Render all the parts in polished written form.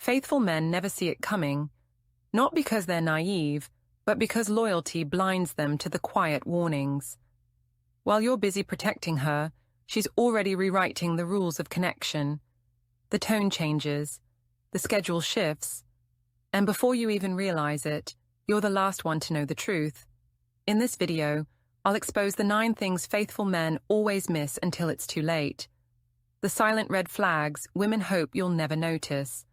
Faithful men never see it coming, not because they're naive, but because loyalty blinds them to the quiet warnings. While you're busy protecting her, she's already rewriting the rules of connection. The tone changes, the schedule shifts, and before you even realize it, you're the last one to know the truth. In this video, I'll expose the 9 things faithful men always miss until it's too late. The silent red flags women hope you'll never notice.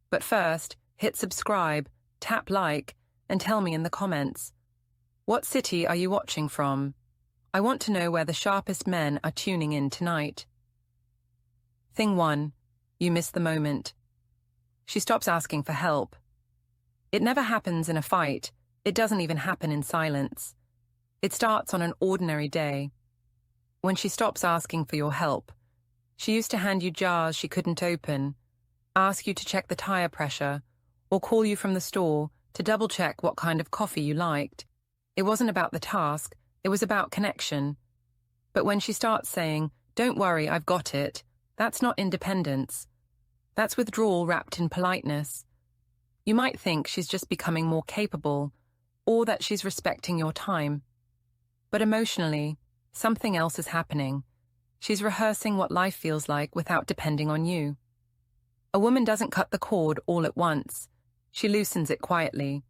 But first, hit subscribe, tap like, and tell me in the comments. What city are you watching from? I want to know where the sharpest men are tuning in tonight. Thing 1. You miss the moment. She stops asking for help. It never happens in a fight. It doesn't even happen in silence. It starts on an ordinary day. When she stops asking for your help, she used to hand you jars she couldn't open, ask you to check the tire pressure, or call you from the store to double-check what kind of coffee you liked. It wasn't about the task, it was about connection. But when she starts saying, "Don't worry, I've got it," that's not independence. That's withdrawal wrapped in politeness. You might think she's just becoming more capable, or that she's respecting your time. But emotionally, something else is happening. She's rehearsing what life feels like without depending on you. A woman doesn't cut the cord all at once. She loosens it quietly.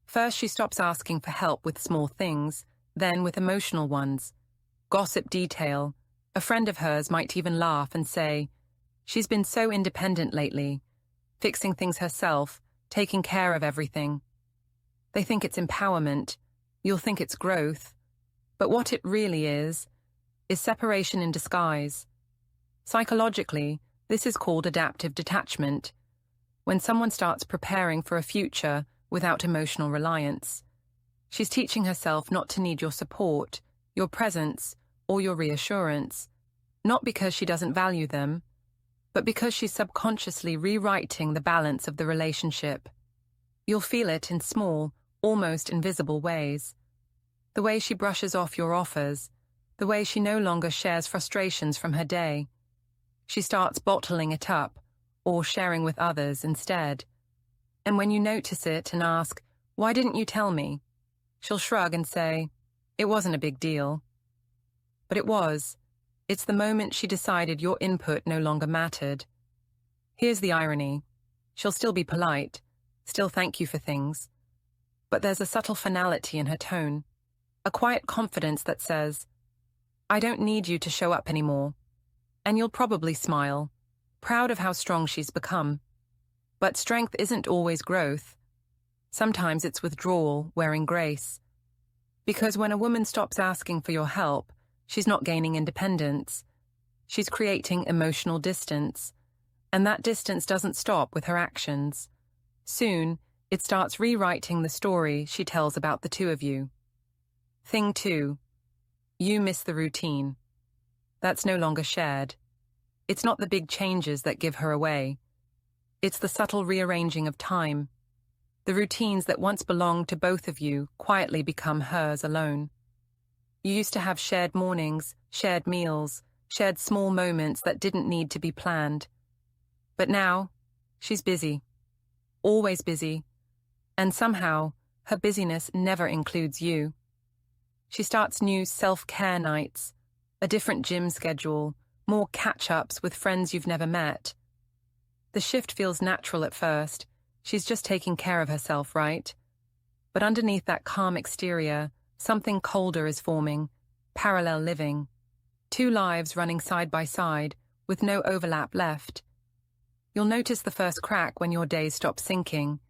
First, she stops asking for help with small things, then with emotional ones. Gossip detail. A friend of hers might even laugh and say, "She's been so independent lately, fixing things herself, taking care of everything." They think it's empowerment. You'll think it's growth. But what it really is separation in disguise. Psychologically, this is called adaptive detachment, when someone starts preparing for a future without emotional reliance. She's teaching herself not to need your support, your presence, or your reassurance, not because she doesn't value them, but because she's subconsciously rewriting the balance of the relationship. You'll feel it in small, almost invisible ways. The way she brushes off your offers, the way she no longer shares frustrations from her day. She starts bottling it up, or sharing with others instead. And when you notice it and ask, "Why didn't you tell me?" she'll shrug and say, "It wasn't a big deal." But it was. It's the moment she decided your input no longer mattered. Here's the irony. She'll still be polite, still thank you for things. But there's a subtle finality in her tone, a quiet confidence that says, "I don't need you to show up anymore." And you'll probably smile, proud of how strong she's become. But strength isn't always growth. Sometimes it's withdrawal wearing grace. Because when a woman stops asking for your help, she's not gaining independence. She's creating emotional distance. And that distance doesn't stop with her actions. Soon, it starts rewriting the story she tells about the two of you. Thing 2. You miss the routine. That's no longer shared. It's not the big changes that give her away. It's the subtle rearranging of time. The routines that once belonged to both of you quietly become hers alone. You used to have shared mornings, shared meals, shared small moments that didn't need to be planned. But now, she's busy. Always busy. And somehow, her busyness never includes you. She starts new self-care nights, a different gym schedule, more catch-ups with friends you've never met. The shift feels natural at first. She's just taking care of herself, right? But underneath that calm exterior, something colder is forming, parallel living. 2 lives running side by side, with no overlap left. You'll notice the first crack when your days stop syncing.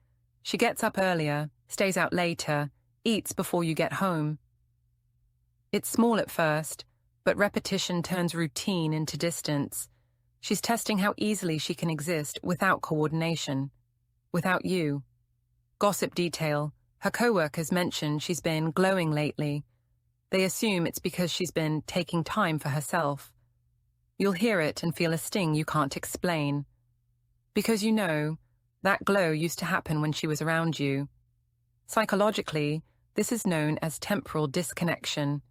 She gets up earlier, stays out later, eats before you get home. It's small at first, but repetition turns routine into distance. She's testing how easily she can exist without coordination, without you. Gossip detail. Her coworkers mention she's been glowing lately. They assume it's because she's been taking time for herself. You'll hear it and feel a sting you can't explain. Because you know, that glow used to happen when she was around you. Psychologically, this is known as temporal disconnection.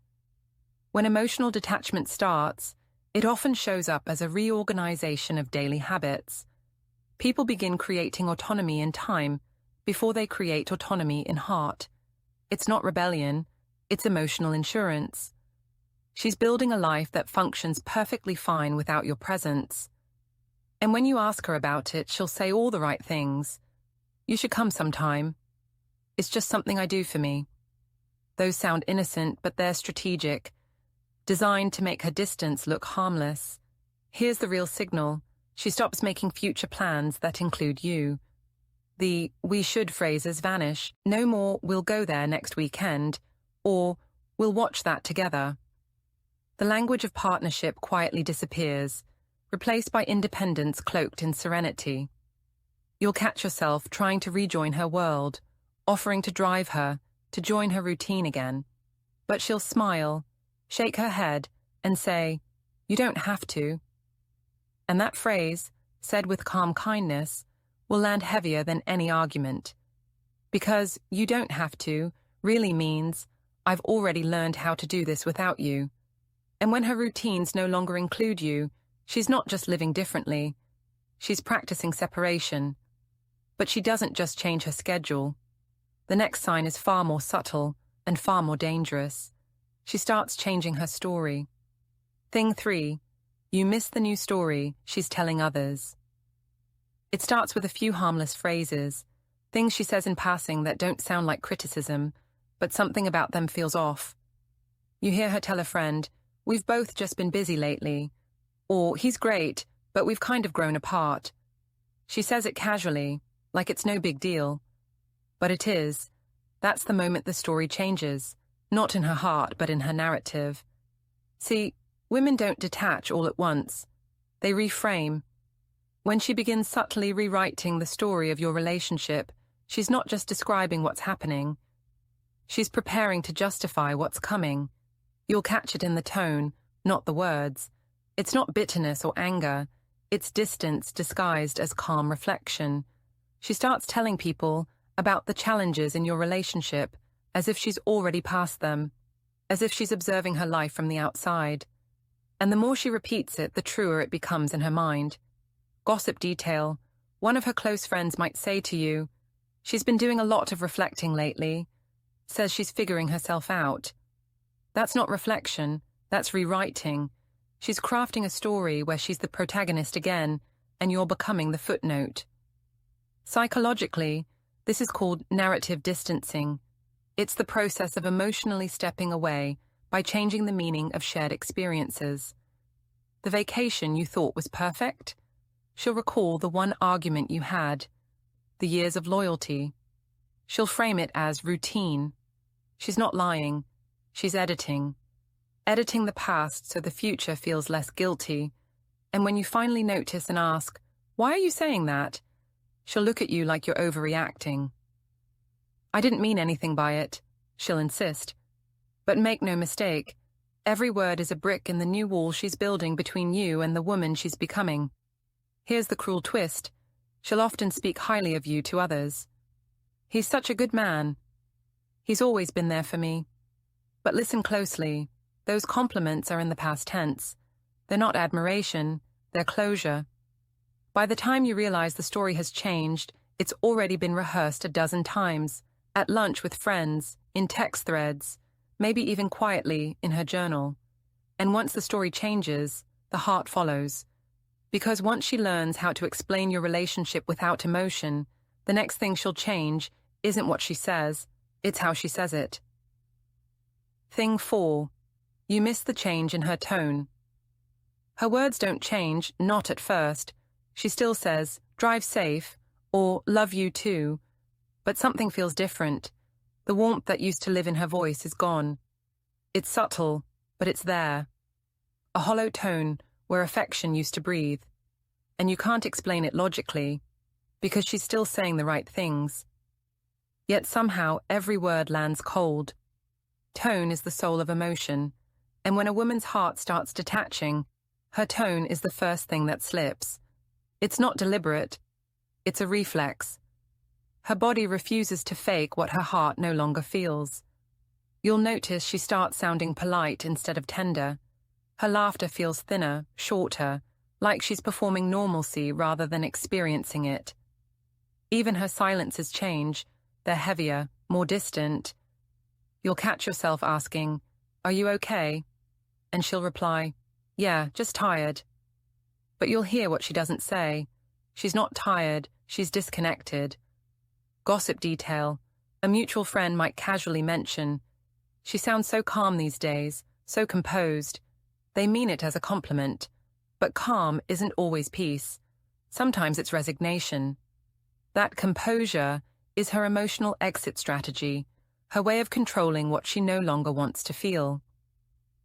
When emotional detachment starts, it often shows up as a reorganization of daily habits. People begin creating autonomy in time before they create autonomy in heart. It's not rebellion, it's emotional insurance. She's building a life that functions perfectly fine without your presence. And when you ask her about it, she'll say all the right things. You should come sometime. It's just something I do for me. Those sound innocent, but they're strategic, designed to make her distance look harmless. Here's the real signal. She stops making future plans that include you. The "we should" phrases vanish. No more "we'll go there next weekend" or "we'll watch that together." The language of partnership quietly disappears, replaced by independence cloaked in serenity. You'll catch yourself trying to rejoin her world, offering to drive her, to join her routine again. But she'll smile, shake her head, and say, "You don't have to." And that phrase, said with calm kindness, will land heavier than any argument. Because "you don't have to" really means, "I've already learned how to do this without you." And when her routines no longer include you, she's not just living differently, she's practicing separation. But she doesn't just change her schedule. The next sign is far more subtle and far more dangerous. She starts changing her story. Thing 3, you miss the new story she's telling others. It starts with a few harmless phrases, things she says in passing that don't sound like criticism, but something about them feels off. You hear her tell a friend, "We've both just been busy lately," or "He's great, but we've kind of grown apart." She says it casually, like it's no big deal. But it is. That's the moment the story changes, not in her heart, but in her narrative. See, women don't detach all at once. They reframe. When she begins subtly rewriting the story of your relationship, she's not just describing what's happening. She's preparing to justify what's coming. You'll catch it in the tone, not the words. It's not bitterness or anger. It's distance disguised as calm reflection. She starts telling people about the challenges in your relationship as if she's already past them, as if she's observing her life from the outside. And the more she repeats it, the truer it becomes in her mind. Gossip detail. One of her close friends might say to you, "She's been doing a lot of reflecting lately," says she's figuring herself out. That's not reflection, that's rewriting. She's crafting a story where she's the protagonist again, and you're becoming the footnote. Psychologically, this is called narrative distancing. It's the process of emotionally stepping away by changing the meaning of shared experiences. The vacation you thought was perfect? She'll recall the one argument you had, the years of loyalty. She'll frame it as routine. She's not lying, she's editing. Editing the past so the future feels less guilty. And when you finally notice and ask, "Why are you saying that?" she'll look at you like you're overreacting. "I didn't mean anything by it," she'll insist. But make no mistake, every word is a brick in the new wall she's building between you and the woman she's becoming. Here's the cruel twist. She'll often speak highly of you to others. "He's such a good man. He's always been there for me." But listen closely. Those compliments are in the past tense. They're not admiration, they're closure. By the time you realize the story has changed, it's already been rehearsed a dozen times, at lunch with friends, in text threads, maybe even quietly in her journal. And once the story changes, the heart follows. Because once she learns how to explain your relationship without emotion, the next thing she'll change isn't what she says, it's how she says it. Thing 4. You miss the change in her tone. Her words don't change, not at first. She still says, "Drive safe," or "Love you too," but something feels different. The warmth that used to live in her voice is gone. It's subtle, but it's there. A hollow tone where affection used to breathe. And you can't explain it logically, because she's still saying the right things. Yet somehow every word lands cold. Tone is the soul of emotion, and when a woman's heart starts detaching, her tone is the first thing that slips. It's not deliberate, it's a reflex. Her body refuses to fake what her heart no longer feels. You'll notice she starts sounding polite instead of tender. Her laughter feels thinner, shorter, like she's performing normalcy rather than experiencing it. Even her silences change. They're heavier, more distant. You'll catch yourself asking, "Are you okay?" And she'll reply, "Yeah, just tired." But you'll hear what she doesn't say. She's not tired, she's disconnected. Gossip detail. A mutual friend might casually mention, "She sounds so calm these days, so composed." They mean it as a compliment. But calm isn't always peace. Sometimes it's resignation. That composure is her emotional exit strategy, her way of controlling what she no longer wants to feel.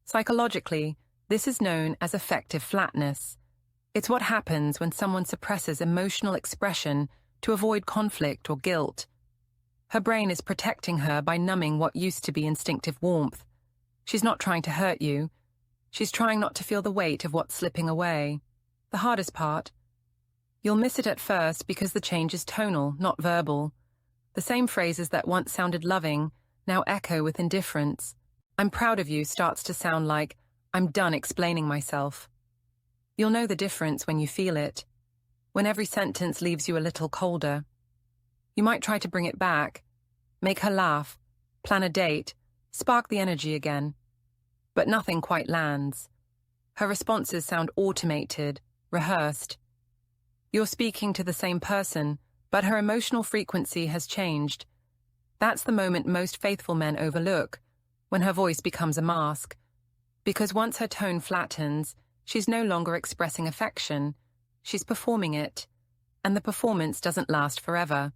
Psychologically, this is known as affective flatness. It's what happens when someone suppresses emotional expression to avoid conflict or guilt. Her brain is protecting her by numbing what used to be instinctive warmth. She's not trying to hurt you. She's trying not to feel the weight of what's slipping away. The hardest part. You'll miss it at first because the change is tonal, not verbal. The same phrases that once sounded loving now echo with indifference. "I'm proud of you" starts to sound like, "I'm done explaining myself." You'll know the difference when you feel it, when every sentence leaves you a little colder. You might try to bring it back, make her laugh, plan a date, spark the energy again. But nothing quite lands. Her responses sound automated, rehearsed. You're speaking to the same person, but her emotional frequency has changed. That's the moment most faithful men overlook, when her voice becomes a mask. Because once her tone flattens, she's no longer expressing affection, she's performing it. And the performance doesn't last forever.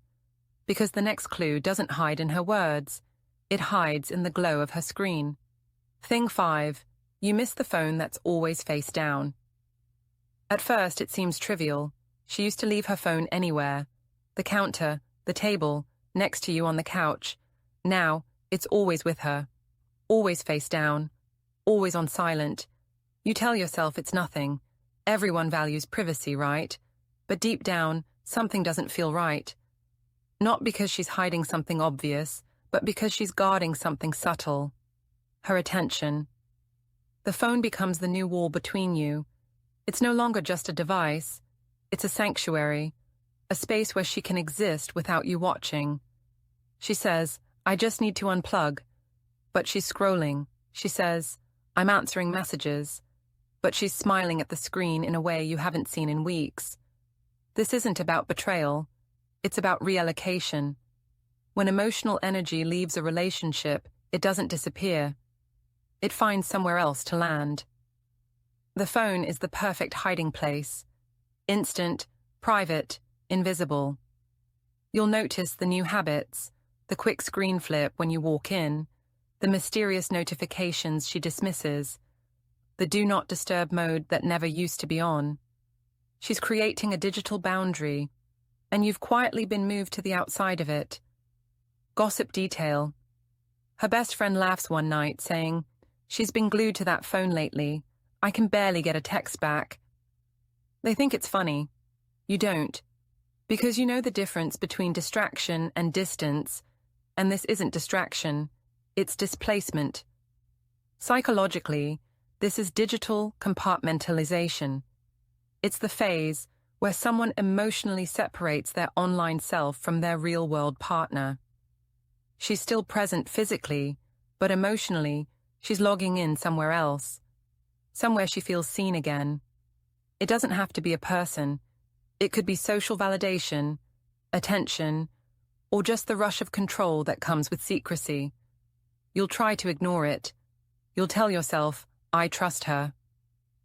Because the next clue doesn't hide in her words, it hides in the glow of her screen. Thing 5. You miss the phone that's always face down. At first it seems trivial. She used to leave her phone anywhere. The counter, the table, next to you on the couch. Now, it's always with her. Always face down. Always on silent. You tell yourself it's nothing. Everyone values privacy, right? But deep down, something doesn't feel right. Not because she's hiding something obvious, but because she's guarding something subtle. Her attention. The phone becomes the new wall between you. It's no longer just a device. It's a sanctuary, a space where she can exist without you watching. She says, "I just need to unplug." But she's scrolling. She says, "I'm answering messages." But she's smiling at the screen in a way you haven't seen in weeks. This isn't about betrayal. It's about reallocation. When emotional energy leaves a relationship, it doesn't disappear. It finds somewhere else to land. The phone is the perfect hiding place. Instant, private, invisible. You'll notice the new habits, the quick screen flip when you walk in, the mysterious notifications she dismisses, the do not disturb mode that never used to be on. She's creating a digital boundary, and you've quietly been moved to the outside of it. Gossip detail. Her best friend laughs one night, saying, "She's been glued to that phone lately. I can barely get a text back." They think it's funny. You don't. Because you know the difference between distraction and distance, and this isn't distraction, it's displacement. Psychologically, this is digital compartmentalization. It's the phase where someone emotionally separates their online self from their real-world partner. She's still present physically, but emotionally, she's logging in somewhere else. Somewhere she feels seen again. It doesn't have to be a person. It could be social validation, attention, or just the rush of control that comes with secrecy. You'll try to ignore it. You'll tell yourself, "I trust her."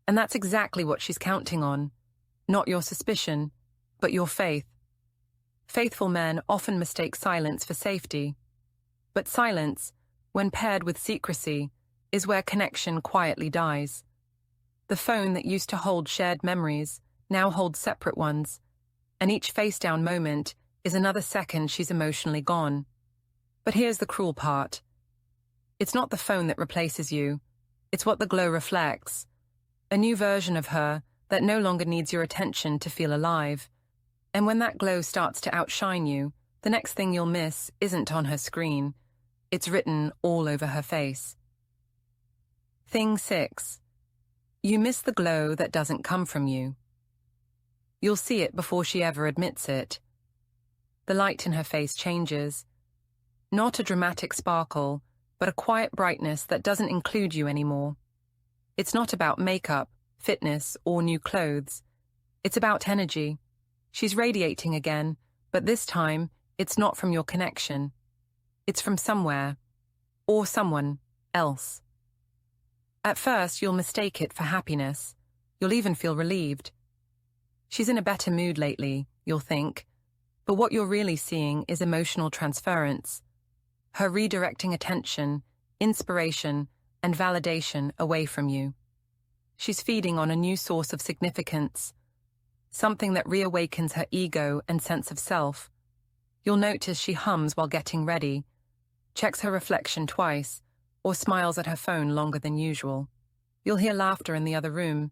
And that's exactly what she's counting on. Not your suspicion, but your faith. Faithful men often mistake silence for safety. But silence, when paired with secrecy, is where connection quietly dies. The phone that used to hold shared memories now holds separate ones, and each face-down moment is another second she's emotionally gone. But here's the cruel part. It's not the phone that replaces you. It's what the glow reflects. A new version of her that no longer needs your attention to feel alive. And when that glow starts to outshine you, the next thing you'll miss isn't on her screen. It's written all over her face. Thing 6. You miss the glow that doesn't come from you. You'll see it before she ever admits it. The light in her face changes. Not a dramatic sparkle, but a quiet brightness that doesn't include you anymore. It's not about makeup, fitness, or new clothes. It's about energy. She's radiating again, but this time, it's not from your connection. It's from somewhere, or someone else. At first, you'll mistake it for happiness. You'll even feel relieved. She's in a better mood lately, you'll think, but what you're really seeing is emotional transference. Her redirecting attention, inspiration, and validation away from you. She's feeding on a new source of significance, something that reawakens her ego and sense of self. You'll notice she hums while getting ready, checks her reflection twice, or smiles at her phone longer than usual. You'll hear laughter in the other room,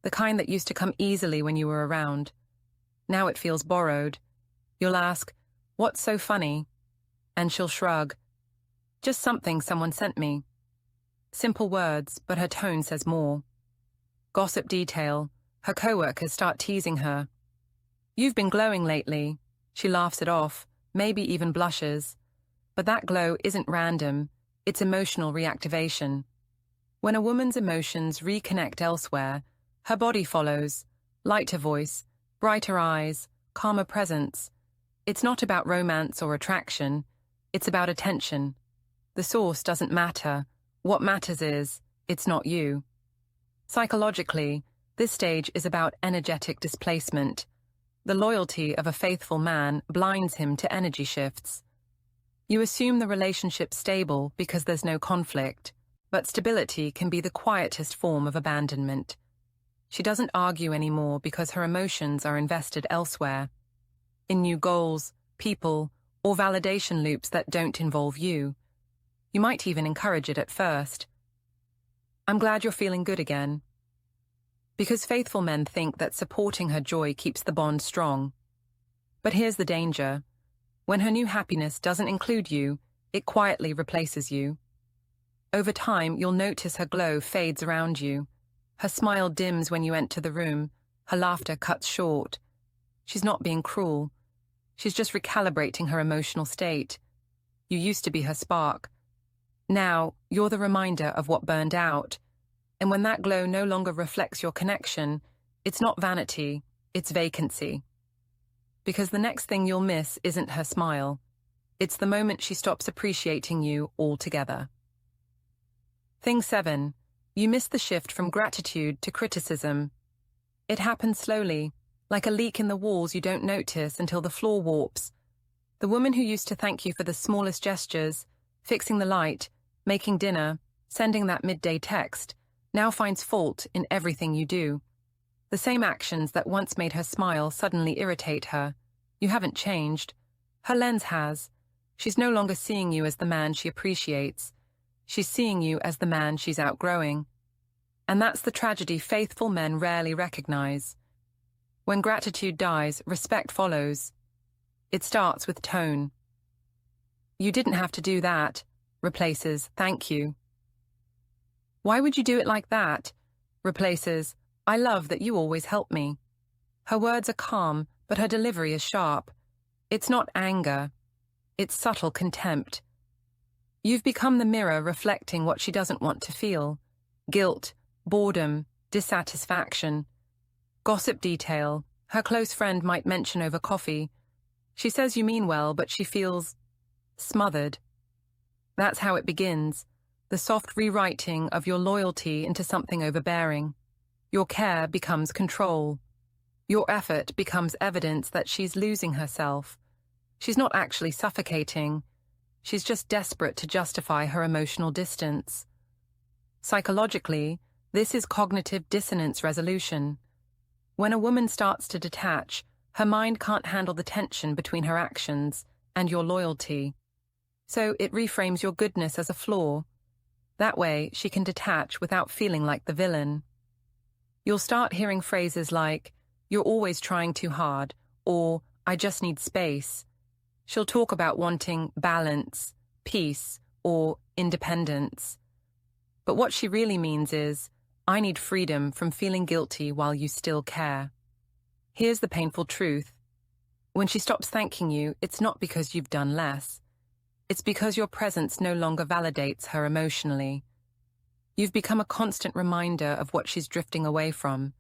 the kind that used to come easily when you were around. Now it feels borrowed. You'll ask, "What's so funny?" And she'll shrug. "Just something someone sent me." Simple words, but her tone says more. Gossip detail. Her coworkers start teasing her. "You've been glowing lately." She laughs it off, maybe even blushes. But that glow isn't random, it's emotional reactivation. When a woman's emotions reconnect elsewhere, her body follows. Lighter voice, brighter eyes, calmer presence. It's not about romance or attraction, it's about attention. The source doesn't matter. What matters is, it's not you. Psychologically, this stage is about energetic displacement. The loyalty of a faithful man blinds him to energy shifts. You assume the relationship's stable because there's no conflict, but stability can be the quietest form of abandonment. She doesn't argue anymore because her emotions are invested elsewhere, in new goals, people, or validation loops that don't involve you. You might even encourage it at first. "I'm glad you're feeling good again." Because faithful men think that supporting her joy keeps the bond strong. But here's the danger. When her new happiness doesn't include you, it quietly replaces you. Over time, you'll notice her glow fades around you. Her smile dims when you enter the room. Her laughter cuts short. She's not being cruel. She's just recalibrating her emotional state. You used to be her spark. Now, you're the reminder of what burned out. And when that glow no longer reflects your connection, it's not vanity, it's vacancy. Because the next thing you'll miss isn't her smile. It's the moment she stops appreciating you altogether. Thing 7. You miss the shift from gratitude to criticism. It happens slowly, like a leak in the walls you don't notice until the floor warps. The woman who used to thank you for the smallest gestures, fixing the light, making dinner, sending that midday text, now finds fault in everything you do. The same actions that once made her smile suddenly irritate her. You haven't changed. Her lens has. She's no longer seeing you as the man she appreciates. She's seeing you as the man she's outgrowing. And that's the tragedy faithful men rarely recognize. When gratitude dies, respect follows. It starts with tone. "You didn't have to do that," replaces "thank you." "Why would you do it like that?" replaces "I love that you always help me." Her words are calm, but her delivery is sharp. It's not anger. It's subtle contempt. You've become the mirror reflecting what she doesn't want to feel. Guilt, boredom, dissatisfaction. Gossip detail. Her close friend might mention over coffee. She says you mean well, but she feels smothered. That's how it begins. The soft rewriting of your loyalty into something overbearing. Your care becomes control. Your effort becomes evidence that she's losing herself. She's not actually suffocating. She's just desperate to justify her emotional distance. Psychologically, this is cognitive dissonance resolution. When a woman starts to detach, her mind can't handle the tension between her actions and your loyalty. So it reframes your goodness as a flaw. That way, she can detach without feeling like the villain. You'll start hearing phrases like, "You're always trying too hard," or "I just need space." She'll talk about wanting balance, peace, or independence. But what she really means is, "I need freedom from feeling guilty while you still care." Here's the painful truth. When she stops thanking you, it's not because you've done less. It's because your presence no longer validates her emotionally. You've become a constant reminder of what she's drifting away from.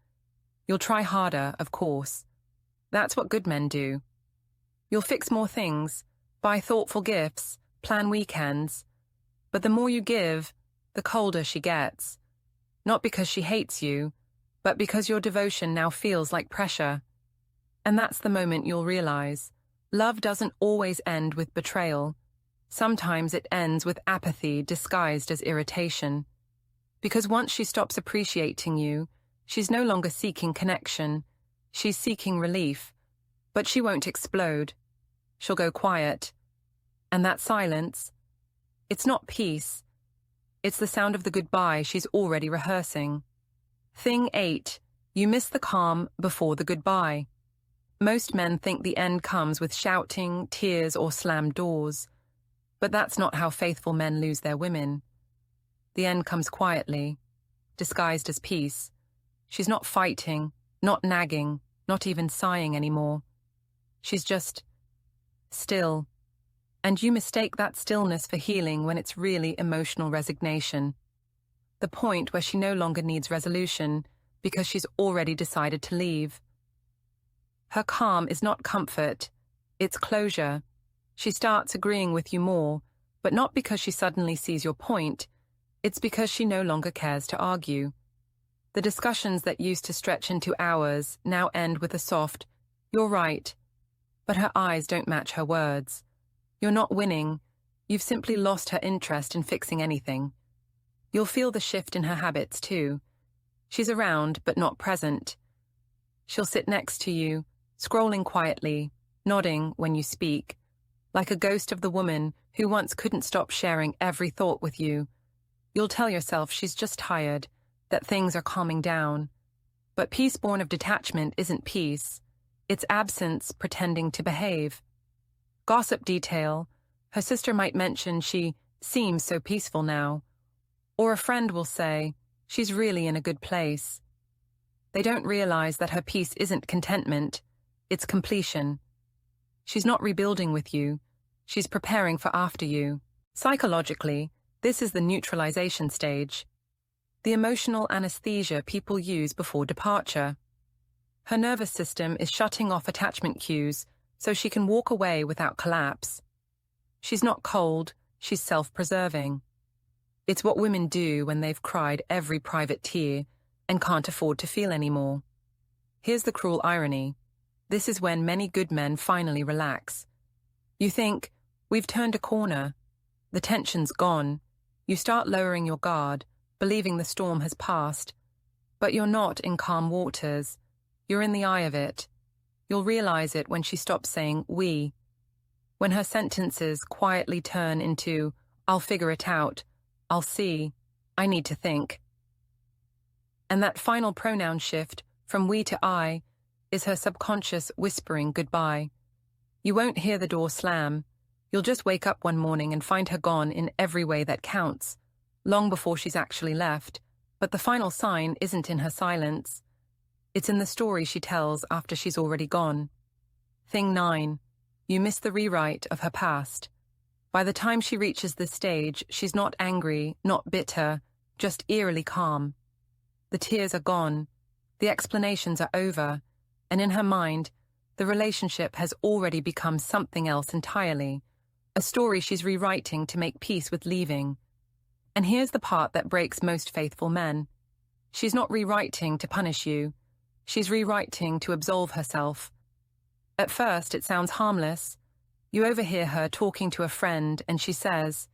You'll try harder, of course. That's what good men do. You'll fix more things, buy thoughtful gifts, plan weekends. But the more you give, the colder she gets. Not because she hates you, but because your devotion now feels like pressure. And that's the moment you'll realize, love doesn't always end with betrayal. Sometimes it ends with apathy disguised as irritation. Because once she stops appreciating you, she's no longer seeking connection. She's seeking relief. But she won't explode. She'll go quiet. And that silence, it's not peace. It's the sound of the goodbye she's already rehearsing. Thing 8. You miss the calm before the goodbye. Most men think the end comes with shouting, tears, or slammed doors. But that's not how faithful men lose their women. The end comes quietly, disguised as peace. She's not fighting, not nagging, not even sighing anymore. She's just still. And you mistake that stillness for healing when it's really emotional resignation. The point where she no longer needs resolution because she's already decided to leave. Her calm is not comfort, it's closure. She starts agreeing with you more, but not because she suddenly sees your point. It's because she no longer cares to argue. The discussions that used to stretch into hours now end with a soft, "You're right," but her eyes don't match her words. You're not winning. You've simply lost her interest in fixing anything. You'll feel the shift in her habits too. She's around, but not present. She'll sit next to you, scrolling quietly, nodding when you speak, like a ghost of the woman who once couldn't stop sharing every thought with you. You'll tell yourself she's just tired, that things are calming down. But peace born of detachment isn't peace. It's absence pretending to behave. Gossip detail. Her sister might mention she seems so peaceful now. Or a friend will say, she's really in a good place. They don't realize that her peace isn't contentment, it's completion. She's not rebuilding with you, she's preparing for after you. Psychologically, this is the neutralization stage. The emotional anesthesia people use before departure. Her nervous system is shutting off attachment cues so she can walk away without collapse. She's not cold, she's self-preserving. It's what women do when they've cried every private tear and can't afford to feel anymore. Here's the cruel irony. This is when many good men finally relax. You think, we've turned a corner. The tension's gone. You start lowering your guard, believing the storm has passed. But you're not in calm waters. You're in the eye of it. You'll realize it when she stops saying we. When her sentences quietly turn into, "I'll figure it out, I'll see, I need to think." And that final pronoun shift from we to I is her subconscious whispering goodbye. You won't hear the door slam. You'll just wake up one morning and find her gone in every way that counts, long before she's actually left. But the final sign isn't in her silence. It's in the story she tells after she's already gone. Thing 9. You miss the rewrite of her past. By the time she reaches this stage, she's not angry, not bitter, just eerily calm. The tears are gone. The explanations are over. And in her mind, the relationship has already become something else entirely. A story she's rewriting to make peace with leaving. And here's the part that breaks most faithful men. She's not rewriting to punish you. She's rewriting to absolve herself. At first, it sounds harmless. You overhear her talking to a friend and she says,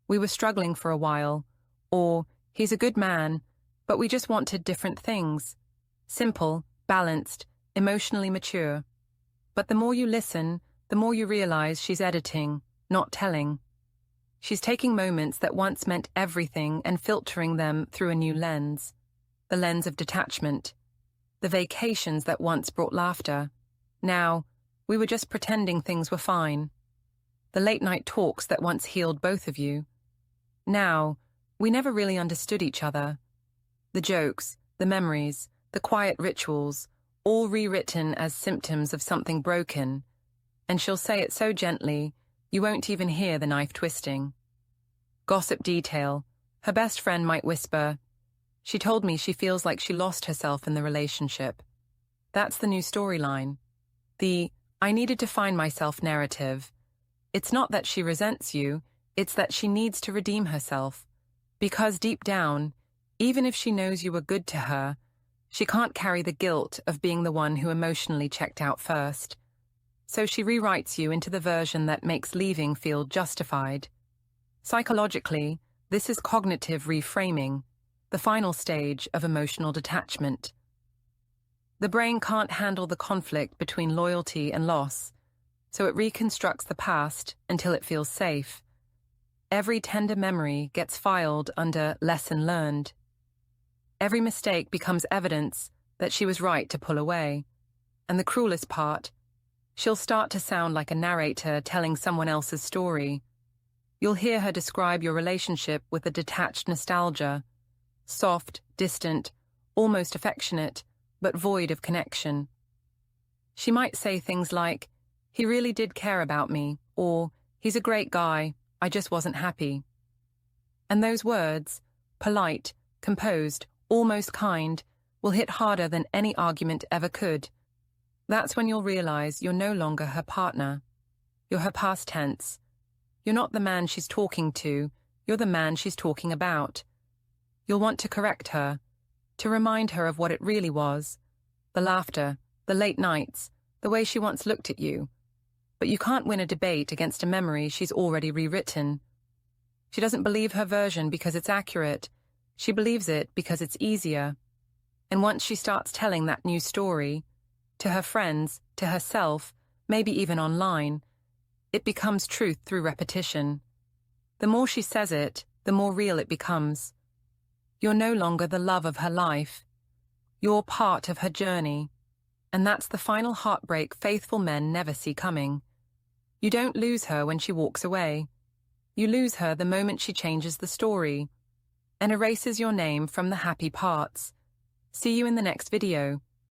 "We were struggling for a while," or "He's a good man, but we just wanted different things." Simple, balanced, emotionally mature. But the more you listen, the more you realize she's editing, not telling. She's taking moments that once meant everything and filtering them through a new lens. The lens of detachment. The vacations that once brought laughter. Now, we were just pretending things were fine. The late-night talks that once healed both of you. Now, we never really understood each other. The jokes, the memories, the quiet rituals, all rewritten as symptoms of something broken, and she'll say it so gently, you won't even hear the knife twisting. Gossip detail. Her best friend might whisper, "She told me she feels like she lost herself in the relationship." That's the new storyline. The "I needed to find myself" narrative. It's not that she resents you, it's that she needs to redeem herself. Because deep down, even if she knows you were good to her, she can't carry the guilt of being the one who emotionally checked out first. So she rewrites you into the version that makes leaving feel justified. Psychologically, this is cognitive reframing, the final stage of emotional detachment. The brain can't handle the conflict between loyalty and loss, so it reconstructs the past until it feels safe. Every tender memory gets filed under lesson learned. Every mistake becomes evidence that she was right to pull away. And the cruelest part, she'll start to sound like a narrator telling someone else's story. You'll hear her describe your relationship with a detached nostalgia, soft, distant, almost affectionate, but void of connection. She might say things like, "He really did care about me," or "He's a great guy, I just wasn't happy." And those words, polite, composed, almost kind, will hit harder than any argument ever could. That's when you'll realize you're no longer her partner. You're her past tense. You're not the man she's talking to, you're the man she's talking about. You'll want to correct her, to remind her of what it really was, the laughter, the late nights, the way she once looked at you. But you can't win a debate against a memory she's already rewritten. She doesn't believe her version because it's accurate. She believes it because it's easier. And once she starts telling that new story, to her friends, to herself, maybe even online, it becomes truth through repetition. The more she says it, the more real it becomes. You're no longer the love of her life. You're part of her journey. And that's the final heartbreak faithful men never see coming. You don't lose her when she walks away. You lose her the moment she changes the story and erases your name from the happy parts. See you in the next video.